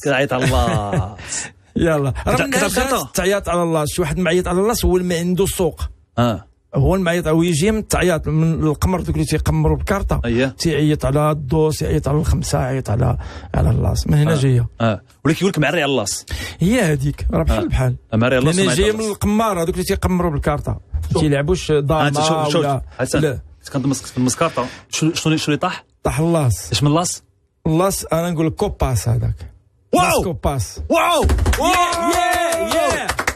كنعيط على الله. يلا راه تعيط على الله. شي واحد معيط على الله هو اللي ما عنده سوق. هو المعيط او يجي من التعيط من القمر دوك اللي تيقمروا بالكارطه. تيعيط على الدوس، يعيط على الخمسه، يعيط على اللاص. من هنا جايه. ولكن يقول لك معري على اللاص. هي هذيك راه بحال معري على اللاص. انا جاي من القمار هذوك اللي تيقمروا بالكارطه، تيلعبوش ضامه ولا لا. كنضمس كارطه. شنو اللي طاح اللاص؟ اش من اللاص؟ اللاص انا نقول لك كوباس هذاك. واو كوباس. واو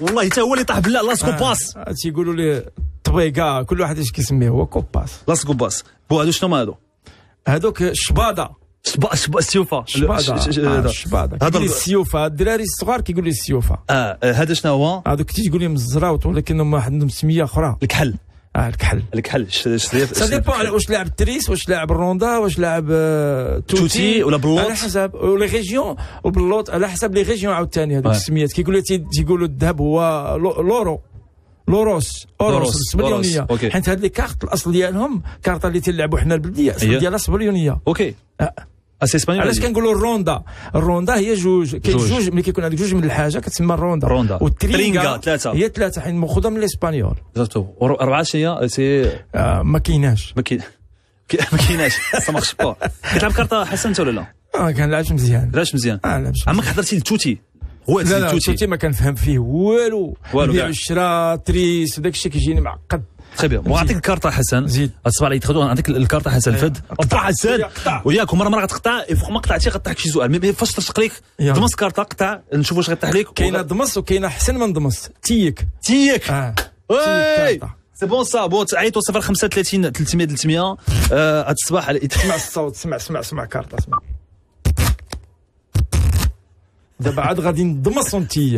والله حتى هو اللي طاح بالله. لاص كوباس تيقولوا لي طبيقه، كل واحد اش كيسميه، هو كوباس. لاص كوباس. بو هادو شنو هادو؟ هادوك الشباده. السيوفه. الشباده هذا السيوفه. الدراري الصغار كيقولوا لي السيوفه. هذا شنو هو؟ هادوك تيقول لهم الزراوط، ولكن هما عندهم سميه اخرى. الكحل. الكحل سا ديبون على واش لاعب التريس، واش لاعب الروندا، واش لاعب توتي ولا بلوط، على حسب لي ريجيون. وبلوط على حسب لي ريجيون عاوتاني. هذوك السميات كيقولوا الذهب هو اوروس السبليونيه، حيت هاد لي كارت الاصل ديالهم كارطه اللي تلعبوا حنا البلديه الاصل ديالها سبليونيه. اوكي اسبانيول. علاش كنقولوا الروندا هي جوج. كاين جوج ملي كيكون هذوك جوج من الحاجه كتسمى الروندا. والترينغا هي ثلاثه، حيت ماخوذه من الاسبانيول. اربعه هي ما كايناش سا مارش با. كتلعب كارطه حسن انت ولا لا؟ كنلعبش مزيان. عمرك حضرتي للتوتي؟ هو لا التوتي ما كنفهم فيه والو بيع الشراء تريس وداك الشيء كيجيني معقد. très bien. ونعطيك الكارطه حسن. زيد الصباح اللي يتخدو نعطيك الكارطه حسن الفد. طا حسن وياك مرة غتقطع فوق ما قطعتي غطيحك شي سؤال. مي فاش ترشق ليك دمس كارطه قطع نشوفوا واش غيطيح ليك. كاينه دمس وكاينه احسن من دمس. تيك وي سي بون سا. بون عيطوا 035 300 هاد الصباح. تسمع الصوت. سمع كارطه. دابا عاد غادي ندمس ونتي